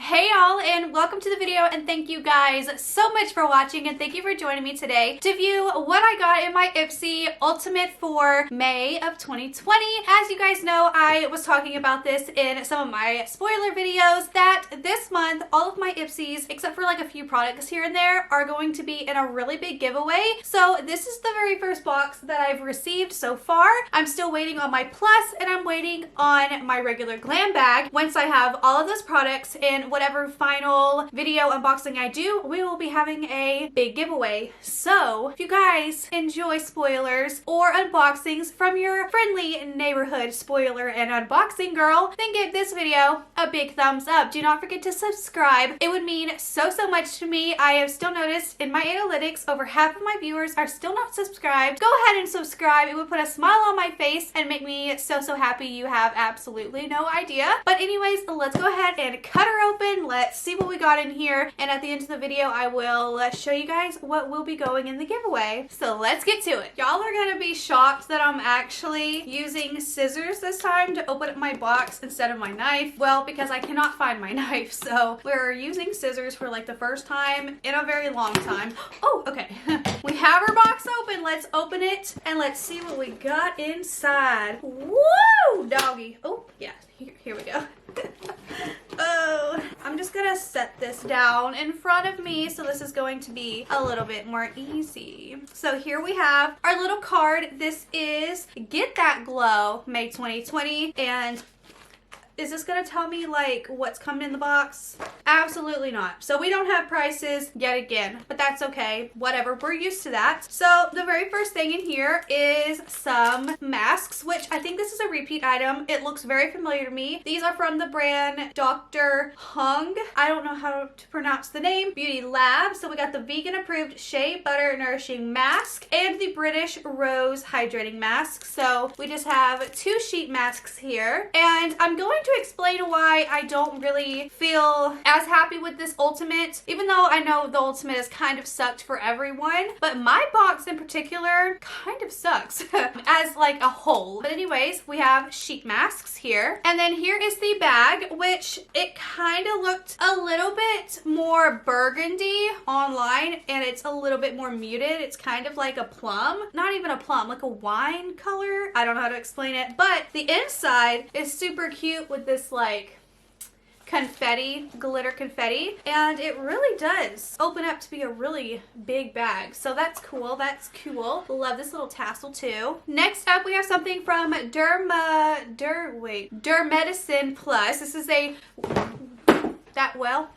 Hey y'all, and welcome to the video, and thank you guys so much for watching, and thank you for joining me today to view what I got in my Ipsy Ultimate for May of 2020. As you guys know, I was talking about this in some of my spoiler videos that this month all of my Ipsys, except for like a few products here and there, are going to be in a really big giveaway. So this is the very first box that I've received so far. I'm still waiting on my Plus, and I'm waiting on my regular GLAM bag. Once I have all of those products in whatever final video unboxing I do, we will be having a big giveaway. So if you guys enjoy spoilers or unboxings from your friendly neighborhood spoiler and unboxing girl, then give this video a big thumbs up. Do not forget to subscribe. It would mean so much to me. I have still noticed in my analytics over half of my viewers are still not subscribed. Go ahead and subscribe. It would put a smile on my face and make me so happy. You have absolutely no idea. But anyways, let's go ahead and cut her open. Let's see what we got in here, and at the end of the video I will show you guys what will be going in the giveaway. So let's get to it. Y'all are gonna be shocked that I'm actually using scissors this time to open up my box instead of my knife. Well, because I cannot find my knife, so we're using scissors for like the first time in a very long time. Oh, okay. We have our box open. Let's open it and let's see what we got inside. Woo, doggy. Oh yeah, here we go. Oh, I'm just gonna set this down in front of me, so this is going to be a little bit more easy. So here we have our little card. This is Get That Glow May 2020, and is this gonna tell me like what's coming in the box? Absolutely not. So we don't have prices yet again, but that's okay. Whatever, we're used to that. So the very first thing in here is some masks, which I think this is a repeat item. It looks very familiar to me. These are from the brand Dr. Hung. I don't know how to pronounce the name. Beauty Lab. So we got the vegan approved shea butter nourishing mask and the British Rose hydrating mask. So we just have two sheet masks here, and I'm going to explain why I don't really feel as happy with this Ultimate, even though I know the Ultimate has kind of sucked for everyone, but my box in particular kind of sucks as like a whole. But anyways, we have sheet masks here, and then here is the bag, which it kind of looked a little bit more burgundy online, and it's a little bit more muted. It's kind of like a plum, not even a plum, like a wine color. I don't know how to explain it, but the inside is super cute with this like confetti, glitter confetti, and it really does open up to be a really big bag. So that's cool. That's cool. Love this little tassel too. Next up, we have something from Dermedicine Plus. This is a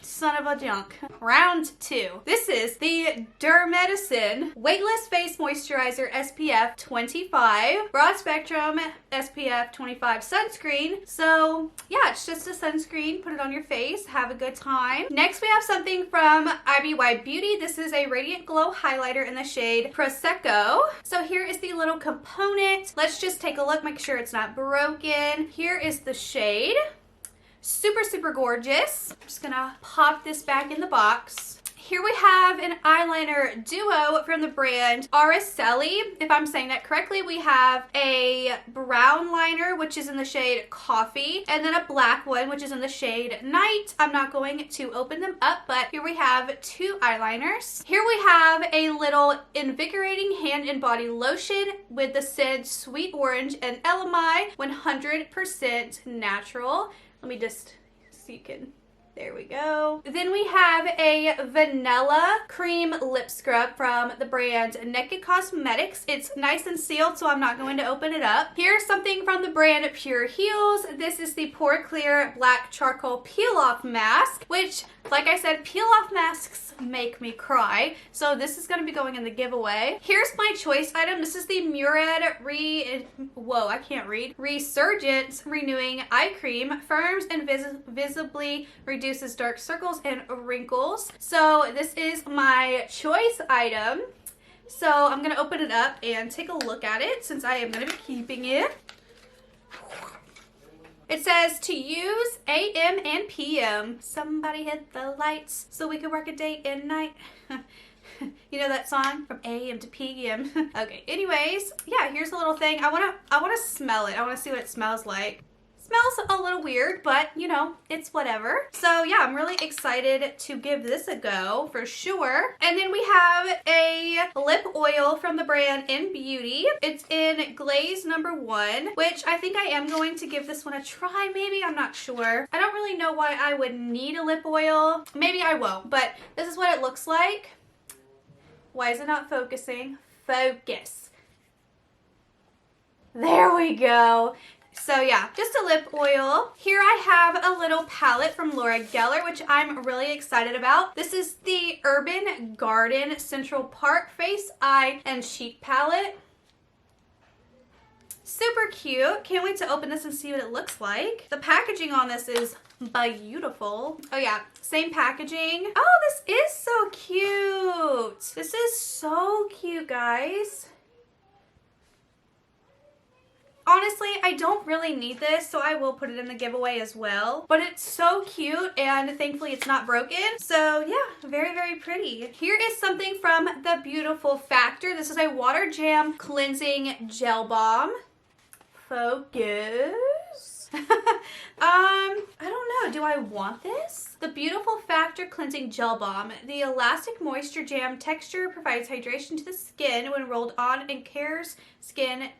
son of a junk. Round 2. This is the Dermedicine Weightless Face Moisturizer SPF 25 Broad Spectrum SPF 25 sunscreen. So yeah, it's just a sunscreen. Put it on your face. Have a good time. Next, we have something from Allure Beauty. This is a Radiant Glow highlighter in the shade Prosecco. So here is the little component. Let's just take a look, make sure it's not broken. Here is the shade. Super gorgeous. I'm just gonna pop this back in the box. Here we have an eyeliner duo from the brand Araceli. If I'm saying that correctly, we have a brown liner, which is in the shade Coffee, and then a black one, which is in the shade Night. I'm not going to open them up, but here we have two eyeliners. Here we have a little invigorating hand and body lotion with the scent Sweet Orange and Elamai, 100% natural. Let me just so you can, there we go. Then we have a vanilla cream lip scrub from the brand Naked Cosmetics. It's nice and sealed, so I'm not going to open it up. Here's something from the brand Pure Heals. This is the Pore Clear Black Charcoal Peel Off Mask, which, like I said, peel off masks make me cry. So this is going to be going in the giveaway. Here's my choice item. This is the Murad Resurgence Renewing Eye Cream. Firms and visibly reduces dark circles and wrinkles. So this is my choice item. So I'm going to open it up and take a look at it since I am going to be keeping it. It says to use AM and PM. Somebody hit the lights so we can work a day and night. You know that song from AM to PM? Okay, anyways, yeah, here's a little thing. I wanna smell it. I wanna see what it smells like. Smells a little weird, but you know, it's whatever. So yeah, I'm really excited to give this a go for sure. And then we have a lip oil from the brand In Beauty. It's in Glaze number 1, which I think I am going to give this one a try. Maybe, I'm not sure. I don't really know why I would need a lip oil. Maybe I won't, but this is what it looks like. Why is it not focusing? Focus. There we go. So yeah, just a lip oil. Here I have a little palette from Laura Geller, which I'm really excited about. This is the Urban Garden Central Park Face, Eye, and Cheek palette. Super cute. Can't wait to open this and see what it looks like. The packaging on this is beautiful. Oh yeah, same packaging. Oh, this is so cute. This is so cute, guys. Honestly, I don't really need this, so I will put it in the giveaway as well. But it's so cute, and thankfully it's not broken. So yeah, very, very pretty. Here is something from the Beautiful Factor. This is a Water Jam Cleansing Gel Balm. Focus. I don't know. Do I want this? The Beautiful Factor Cleansing Gel Balm. The elastic moisture jam texture provides hydration to the skin when rolled on and care skin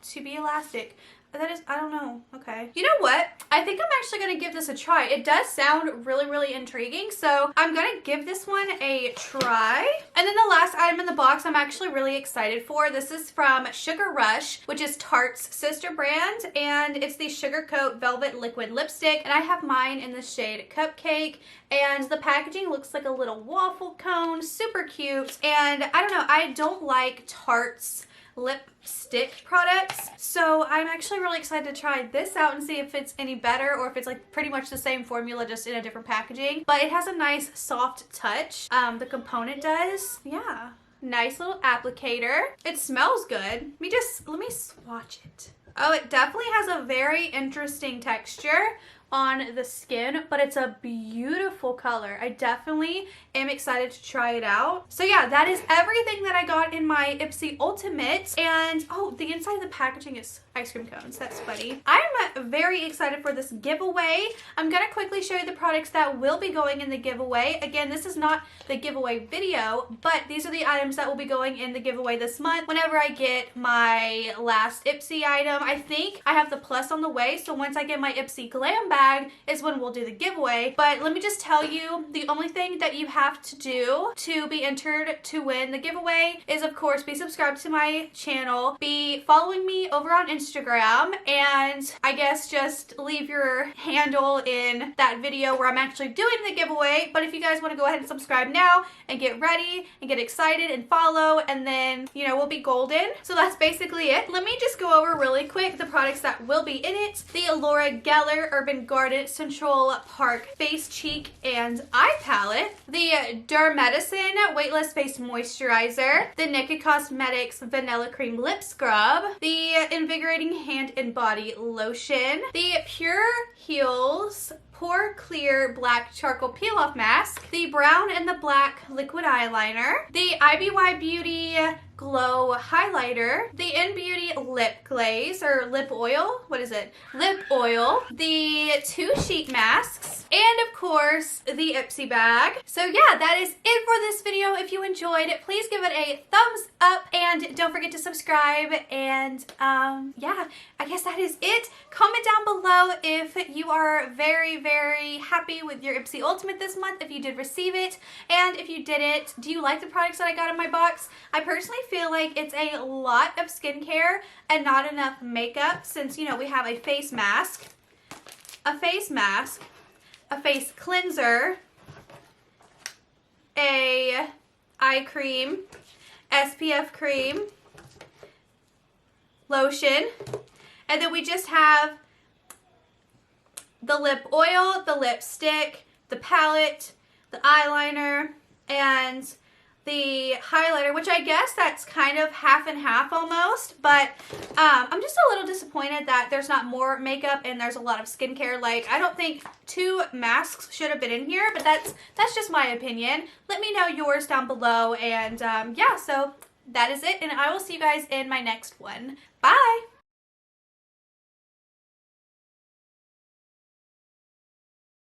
to be elastic. That is, I don't know. Okay. You know what? I think I'm actually going to give this a try. It does sound really, really intriguing. So I'm going to give this one a try. And then the last item in the box I'm actually really excited for. This is from Sugar Rush, which is Tarte's sister brand. And it's the Sugar Coat Velvet Liquid Lipstick. And I have mine in the shade Cupcake. And the packaging looks like a little waffle cone. Super cute. And I don't know. I don't like Tarte's lipstick products, so I'm actually really excited to try this out and see if it's any better or if it's like pretty much the same formula just in a different packaging. But it has a nice soft touch. The component does. Yeah, nice little applicator. It smells good. Let me swatch it. Oh, it definitely has a very interesting texture on the skin, but it's a beautiful color. I definitely am excited to try it out. So yeah, that is everything that I got in my Ipsy Ultimate. And oh, the inside of the packaging is ice cream cones. That's funny. I'm very excited for this giveaway. I'm gonna quickly show you the products that will be going in the giveaway. Again, this is not the giveaway video, but these are the items that will be going in the giveaway this month whenever I get my last Ipsy item. I think I have the plus on the way, so once I get my Ipsy Glam bag is when we'll do the giveaway. But let me just tell you, the only thing that you have to do to be entered to win the giveaway is, of course, be subscribed to my channel, be following me over on Instagram, and I guess just leave your handle in that video where I'm actually doing the giveaway. But if you guys want to go ahead and subscribe now and get ready and get excited and follow, and then, you know, we'll be golden. So that's basically it. Let me just go over really quick the products that will be in it. The Allure Geller Urban Garden Central Park Face, Cheek, and Eye Palette. The Dermedicine Weightless Face Moisturizer. The Naked Cosmetics Vanilla Cream Lip Scrub. The Invigorating Hand and Body Lotion. The Pure Heals Pore Clear Black Charcoal Peel Off Mask. The Brown and the Black Liquid Eyeliner. The IBY Beauty Glow Highlighter. The In Beauty Lip Glaze, or Lip Oil. What is it? Lip Oil. The 2 sheet masks. And of course, the Ipsy bag. So yeah, that is it for this video. If you enjoyed it, please give it a thumbs up and don't forget to subscribe. And yeah, I guess that is it. Comment down below if you are very, very happy with your Ipsy Ultimate this month, if you did receive it. And if you didn't, do you like the products that I got in my box? I personally feel like it's a lot of skincare and not enough makeup, since, you know, we have a face mask, a face cleanser, a eye cream, SPF cream, lotion, and then we just have the lip oil, the lipstick, the palette, the eyeliner, and the highlighter, which I guess that's kind of half and half almost, but I'm just a little disappointed that there's not more makeup and there's a lot of skincare. Like, I don't think 2 masks should have been in here, but that's just my opinion. Let me know yours down below, and yeah, so that is it, and I will see you guys in my next one. Bye!